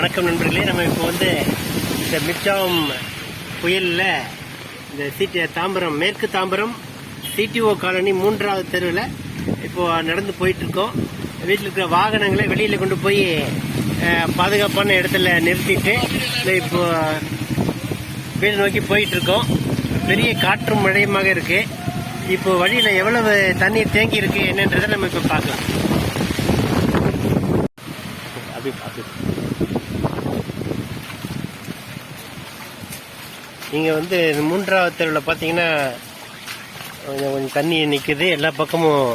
வணக்கம் நண்பர்களே. நம்ம இப்போ வந்து இந்த மிக்ஜாம் புயலில் இந்த தாம்பரம் மேற்கு தாம்பரம் சிடிஓ காலனி 3வது தெருவில் இப்போ நடந்து போயிட்டுருக்கோம். வீட்டில் இருக்கிற வாகனங்களை வெளியில் கொண்டு போய் பாதுகாப்பான இடத்துல நிறுத்திட்டு இப்போ வீடு நோக்கி போயிட்டுருக்கோம். பெரிய காற்றும் மழையுமாக இருக்கு. இப்போ வழியில் எவ்வளவு தண்ணீர் தேங்கி இருக்கு என்னன்றதை நம்ம இப்போ பார்க்கலாம். நீங்க வந்து 3வது தெருவில் பார்த்தீங்கன்னா கொஞ்சம் தண்ணி நிற்குது. எல்லா பக்கமும்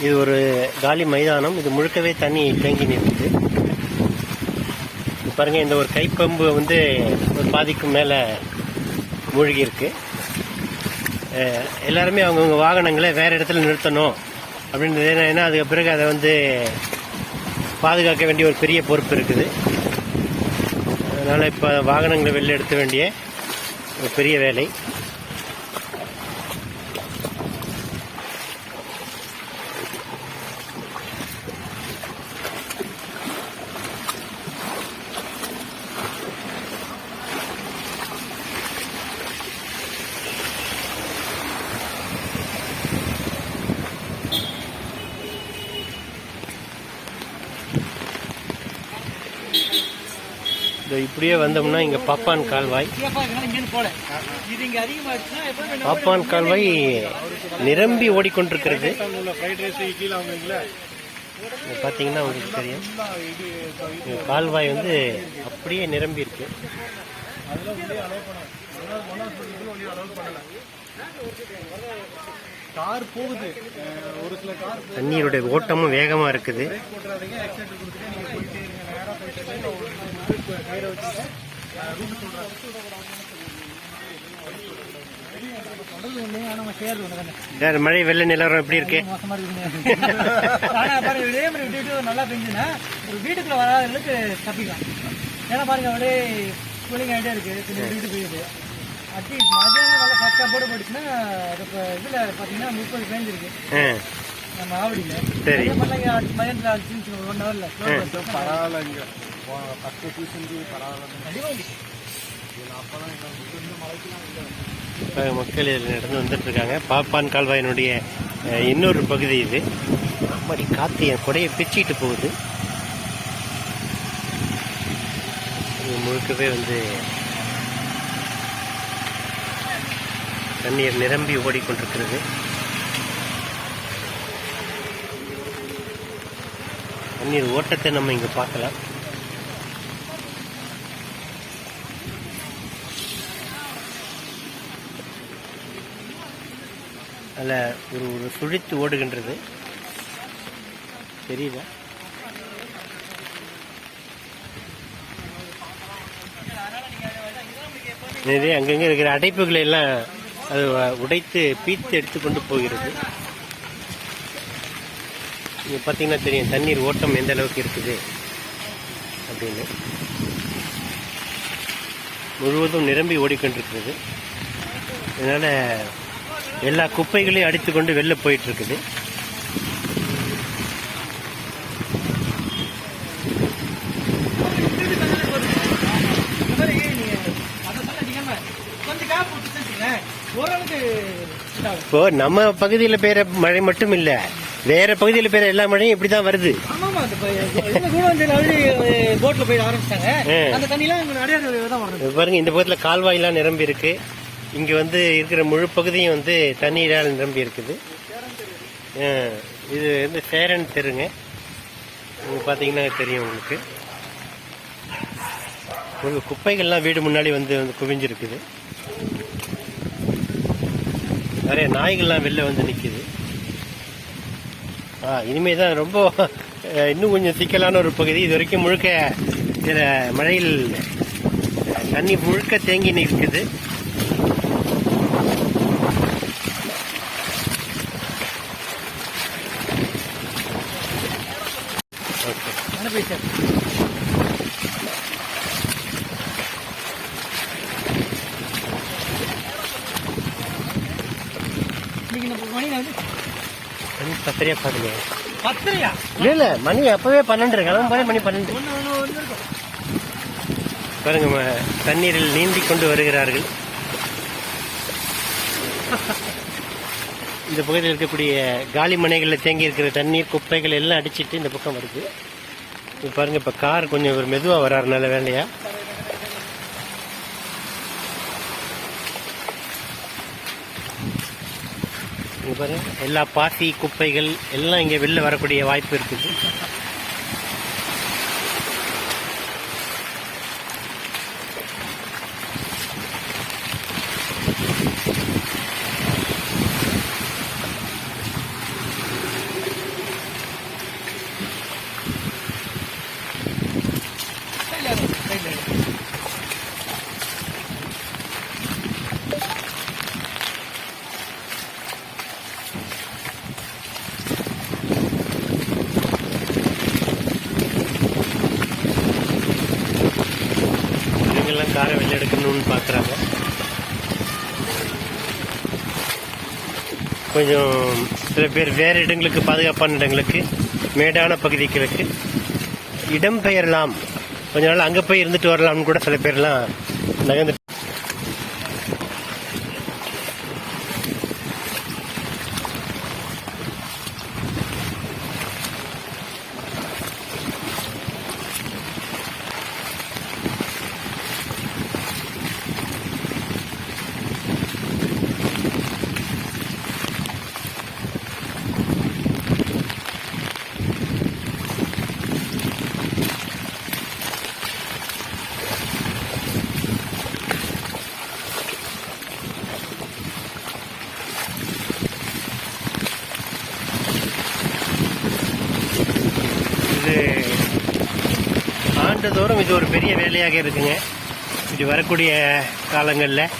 இது ஒரு காலி மைதானம். இது முழுக்கவே தண்ணி தேங்கி நிற்குது. பாருங்க, இந்த ஒரு கைப்பம்பு வந்து ஒரு பாதிக்கும் மேலே மூழ்கி இருக்கு. எல்லாருமே அவங்கவுங்க வாகனங்களை வேற இடத்துல நிறுத்தணும் அப்படின்றது. ஏன்னா அதுக்கு பிறகு அதை வந்து பாதுகாக்க வேண்டிய ஒரு பெரிய பொறுப்பு இருக்குது. அதனால இப்போ வாகனங்களை வெளில எடுத்த வேண்டிய ஒரு பெரிய வேலை. இப்படியே வந்தோம்னா இங்க பாப்பான் கால்வாய் நிரம்பி ஓடிக்கொண்டிருக்கிறது. பாத்தீங்கன்னா உங்களுக்கு தெரியும், கால்வாய் வந்து அப்படியே நிரம்பி இருக்கு. தண்ணீருடைய ஓட்டமும் வேகமா இருக்குது. மழை வெள்ள நிலவரம் எப்படி இருக்கு? நல்லா பெஞ்சுன்னா ஒரு வீட்டுக்குள்ள வராதவங்களுக்கு தப்பிக்கலாம். ஏன்னா பாருங்க, அப்படியே கூலிங் ஆகிட்டே இருக்கு. வீட்டு போயிடுது. அட்டி மதியானம் நல்லா ஃபர்ஸ்டா போட்டு போயிடுச்சுன்னா இதுல பாத்தீங்கன்னா 30 பேஞ்சிருக்கு நம்ம ஆவடியில. சரி, மதியானத்துல அடிச்சு 1 ஹவர்ல பரவாயில்ல. 10 டியூஷனுக்கு பரவாயில்ல. மக்கள் இதில் நடந்து வந்துட்டு இருக்காங்க. பாப்பான் கால்வாயினுடைய இன்னொரு பகுதி இது. அப்படி காற்று என் கொடையை பிச்சுக்கிட்டு போகுது. முழுக்கவே வந்து தண்ணீர் நிரம்பி ஓடிக்கொண்டிருக்கிறது. தண்ணீர் ஓட்டத்தை நம்ம இங்க பார்க்கலாம். அதில் ஒரு சுழித்து ஓடுகின்றது. தெரியுதா? அங்கங்க இருக்கிற அடைப்புகளை எல்லாம் அது உடைத்து பீத்து எடுத்துக்கொண்டு போகிறது. நீங்க பார்த்தீங்கன்னா தெரியும் தண்ணீர் ஓட்டம் எந்த அளவுக்கு இருக்குது அப்படின்னு. முழுவதும் நிரம்பி ஓடிக்கொண்டிருக்கிறது. அதனால எல்லா குப்பைகளையும் அடித்துக்கொண்டு வெளில போயிட்டு இருக்குது. இப்போ நம்ம பகுதியில் பெய்யற மழை மட்டும் இல்ல, வேற பகுதியில் பெய்யற எல்லா மழையும் இப்படிதான் வருது. பாருங்க, இந்த பக்கத்துல கால்வாய் எல்லாம் நிரம்பி இருக்கு. இங்க வந்து இருக்கிற முழு பகுதியும் வந்து தண்ணீரால் நிரம்பி இருக்குது. இது வந்து சேரன் தெருங்க. பாத்தீங்கன்னா தெரியும் உங்களுக்கு. குப்பைகள்லாம் வீடு முன்னாடி வந்து குவிஞ்சிருக்குது. நிறைய நாய்கள்லாம் வெளில வந்து நிக்குது. இனிமேதான் ரொம்ப இன்னும் கொஞ்சம் சிக்கலான ஒரு பகுதி. இது வரைக்கும் முழுக்க இதுல மழையில் தண்ணி முழுக்க தேங்கி நிற்குது. பத்திரியா பாருங்க. இல்ல மணி அப்பவே 12 கிளம்பும் போதே மணி 12. பாருங்க, தண்ணீரில் நீந்தி கொண்டு வருகிறார்கள். இந்த பகுதியில் இருக்கக்கூடிய காலி மனைகளில் தேங்கி இருக்கிற தண்ணீர் குப்பைகள் எல்லாம் அடிச்சிட்டு இந்த பக்கம் வருது. இப்போ பாருங்க, இப்போ கார் கொஞ்சம் ஒரு மெதுவாக வராருனால வேலையா. இங்கே பாருங்க, எல்லா பாசி குப்பைகள் எல்லாம் இங்கே வெளில வரக்கூடிய வாய்ப்பு இருக்குது. இவங்கெல்லாம் காரை வெளில எடுக்கணும்னு பார்க்குறாங்க. கொஞ்சம் சில பேர் வேறு இடங்களுக்கு, பாதுகாப்பான இடங்களுக்கு, மேடான பகுதிகளுக்கு இடம் பெயரலாம், கொஞ்ச நாள் அங்கே போய் இருந்துட்டு வரலாம்னு கூட சில பேர்லாம் நகர்ந்து. ஆண்டுதோறும் இது ஒரு பெரிய வேலையாக இருக்குங்க. இது வரக்கூடிய காலங்களில்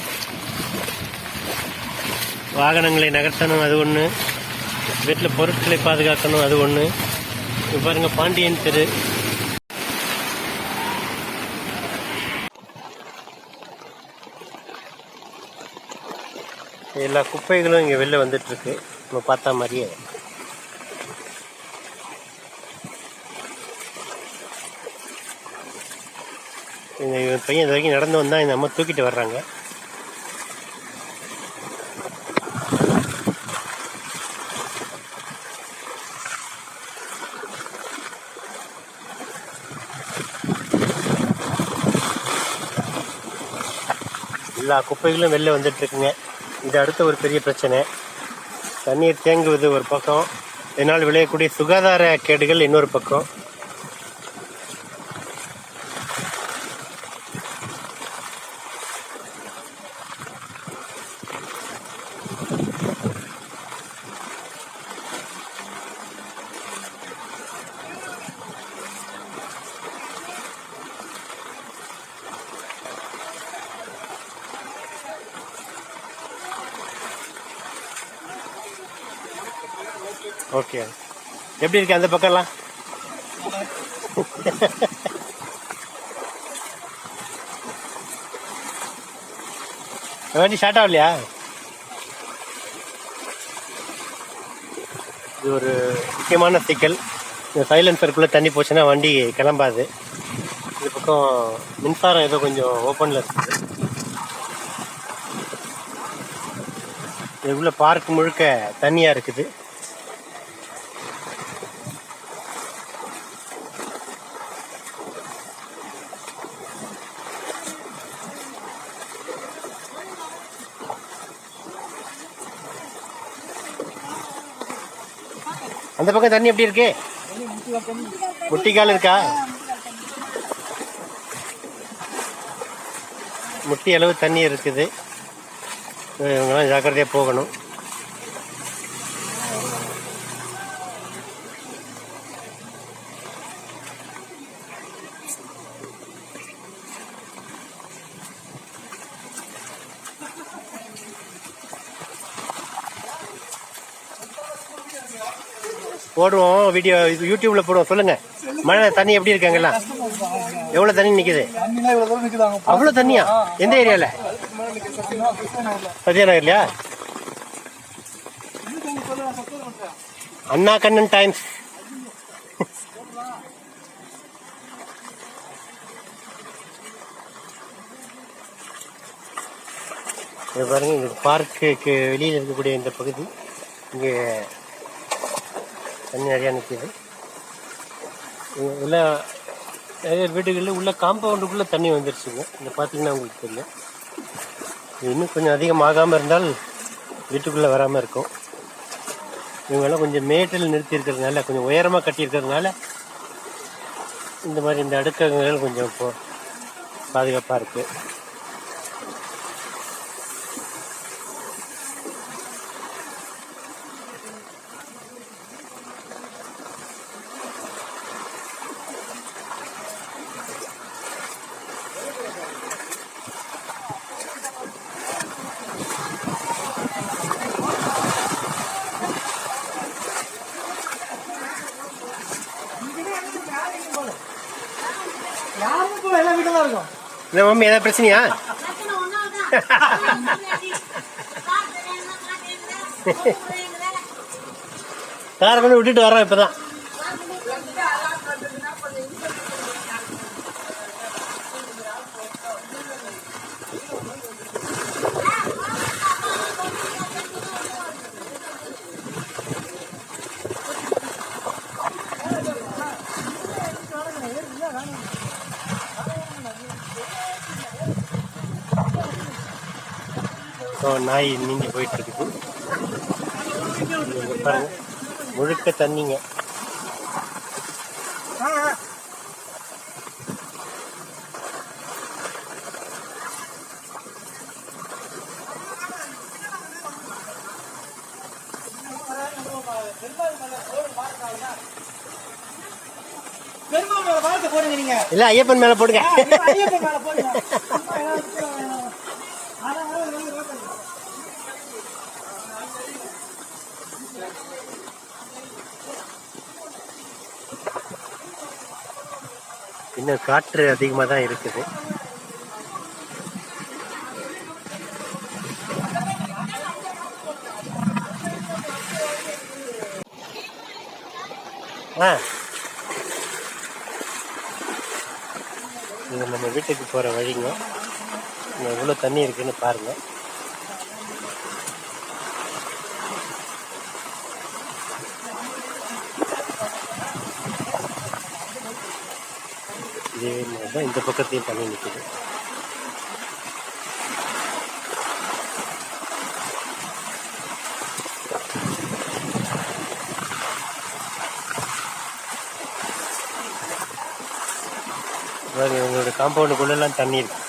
வாகனங்களை நகர்த்தணும், அது ஒன்று. வீட்டில் பொருட்களை பாதுகாக்கணும், அது ஒன்று. இப்போ பாருங்க, பாண்டியன் தெரு. எல்லா குப்பைகளும் இங்கே வெளில வந்துட்டு இருக்கு, நம்ம பார்த்த மாதிரியே. இந்த பையன் இது வரைக்கும் நடந்து வந்தால் இந்த அம்மா தூக்கிட்டு வர்றாங்க. எல்லா குப்பைகளும் வெளில வந்துட்டு இருக்குங்க. இது அடுத்த ஒரு பெரிய பிரச்சனை. தண்ணீர் தேங்குவது ஒரு பக்கம், இதனால் விளையக்கூடிய சுகாதார கேடுகள் இன்னொரு பக்கம். ஓகே, எப்படி இருக்கு அந்த பக்கம்லாம்? வண்டி ஸ்டார்ட் ஆகலையா? இது ஒரு முக்கியமான சிக்கல். இந்த சைலன்சருக்குள்ளே தண்ணி போச்சுன்னா வண்டி கிளம்பாது. இது பக்கம் மின்சாரம் ஏதோ கொஞ்சம் ஓப்பனில் இருக்குது. இதுக்குள்ள பார்க் முழுக்க தண்ணியாக இருக்குது. அந்த பக்கம் தண்ணி எப்படி இருக்கு? முட்டிக்கால் இருக்கா? முட்டி அளவு தண்ணி இருக்குது. இவங்கெல்லாம் ஜாக்கிரதையாக போகணும். போடுவோம் வீடியோ, யூடியூப்ல போடுவோம். சொல்லுங்க, மழை தண்ணி எப்படி இருக்காங்கல்லாம்? எவ்வளவு தண்ணி நிக்குது? அவ்வளவு தண்ணியா? எந்த ஏரியால? சத்யா நகர்லயா? அண்ணா கண்ணன் டைம்ஸ். இங்கே பாருங்கள், இந்த பார்க்குக்கு வெளியில் இருக்கக்கூடிய இந்த பகுதி இங்கே தண்ணி நிறையா நிற்கிது. எல்லாம் நிறைய வீடுகளில் உள்ள காம்பவுண்டுக்குள்ளே தண்ணி வந்துருச்சுங்க. இங்கே பார்த்தீங்கன்னா உங்களுக்கு தெரியும். இன்னும் கொஞ்சம் அதிகமாகாமல் இருந்தால் வீட்டுக்குள்ளே வராமல் இருக்கும். இவங்கெல்லாம் கொஞ்சம் மேட்டில் நிறுத்தி இருக்கிறதுனால, கொஞ்சம் உயரமாக கட்டியிருக்கிறதுனால இந்த மாதிரி இந்த அடுக்கங்கள் கொஞ்சம் இப்போ பாதுகாப்பாக இருக்குது. இந்த மம்மி ஏதாவது பிரச்சனையா? காரை கொண்டு விட்டுட்டு வரோம் இப்பதான். நாய் நீங்கி போயிட்டு இருக்குது. பாருங்க, முழுக்க தண்ணிங்க. இல்ல ஐயப்பன் மேல போடுங்க. இன்னும் காற்று அதிகமாக தான் இருக்குது. இது நம்ம வீட்டுக்கு போகிற வழிங்க. எவ்வளோ தண்ணி இருக்குன்னு பாருங்க. இதே மாதிரி தான் இந்த பக்கத்தையும் தண்ணி நிற்குது. இவங்களோட காம்பவுண்டுக்குள்ளெல்லாம் தண்ணி இருக்கு.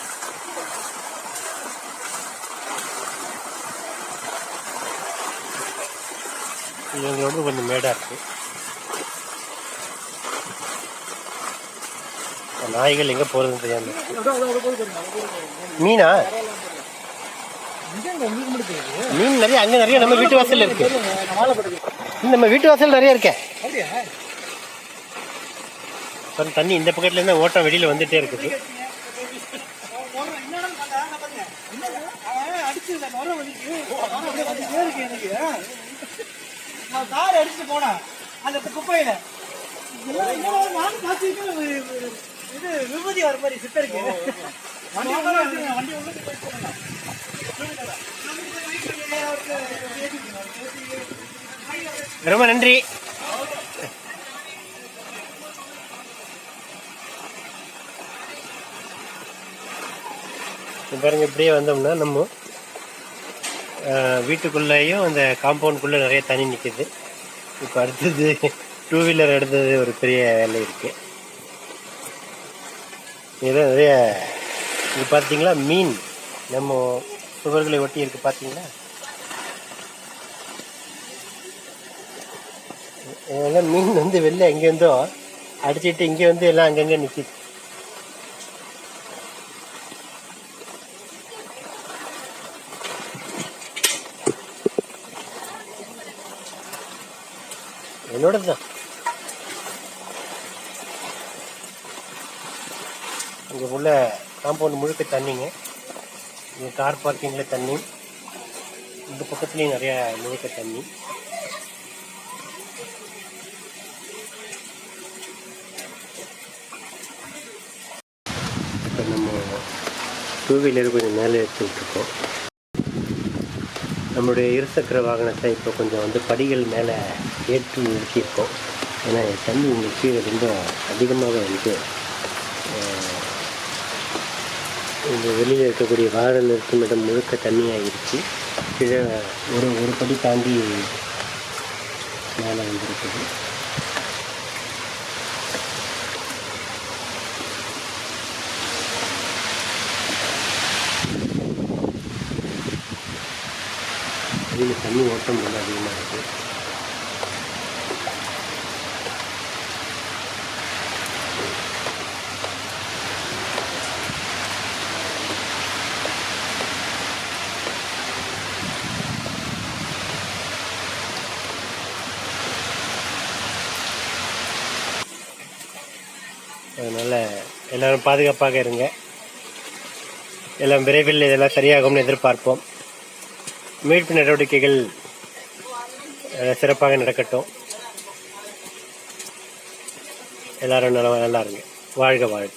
இவங்களோட கொஞ்சம் மேடாக இருக்கு. நாய்கள் எங்கே போகிறதுன்னு தெரியாம. மீனா? மீன் நிறைய அங்கே நிறைய நம்ம வீட்டு வாசல் இருக்கு. நம்ம வீட்டு வாசல் நிறைய இருக்கேன். தண்ணி இந்த பக்கத்துல இருந்து ஓட்டம் வெளியில வந்துட்டே இருக்குது. அடிச்சுட்டு போனா அந்த குப்பையில இது விபூதி வர மாதிரி சித்தருக்கு ரொம்ப நன்றி. பாருங்க, இப்படியே வந்தோம்னா நம்ம வீட்டுக்குள்ளேயும் அந்த காம்பவுண்டுக்குள்ளே நிறைய தண்ணி நிற்கிது. இப்போ அடுத்தது 2 வீலர் எடுத்தது ஒரு பெரிய வேலை இருக்கு. இதில் நிறைய இது பார்த்தீங்களா, மீன் நம்ம சுவர்களை ஒட்டி இருக்கு பார்த்தீங்களா. இதெல்லாம் மீன் வந்து வெளில எங்கேருந்தோ அடிச்சுட்டு இங்கே வந்து எல்லாம் அங்கங்கே நிற்கிது. என்னோட தான் இங்கே உள்ள காம்பவுண்ட் முழுக்க தண்ணிங்க. இங்கே கார் பார்க்கிங்கில் தண்ணி, இந்த பக்கத்துலேயும் நிறையா முழுக்க தண்ணி. இப்போ நம்ம 2 வீலர் கொஞ்சம் மேலே எடுத்துக்கிட்டு இருக்கோம். நம்மளுடைய இருசக்கர வாகனத்தை இப்போ கொஞ்சம் வந்து படிகள் மேலே ஏற்றி நிறுத்தியிருக்கோம். ஏன்னா தண்ணி உங்களுக்கு கீழே ரொம்ப அதிகமாக வந்து இந்த வெளியில் இருக்கக்கூடிய வாகனம் நிறுத்தும் இடம் முழுக்க தண்ணியாகிருச்சு. கீழே ஒரு படி தாண்டி மேலே வந்துருக்குது. இதில் தண்ணி ஓட்டம் ரொம்ப அதிகமாக இருக்குது. அதனால் எல்லோரும் பாதுகாப்பாக இருங்க. எல்லாம் விரைவில் இதெல்லாம் சரியாகும்னு எதிர்பார்ப்போம். மீட்பு நடவடிக்கைகள் சிறப்பாக நடக்கட்டும். எல்லாரும் நல்லா இருங்க. வாழ்க வாழ்க.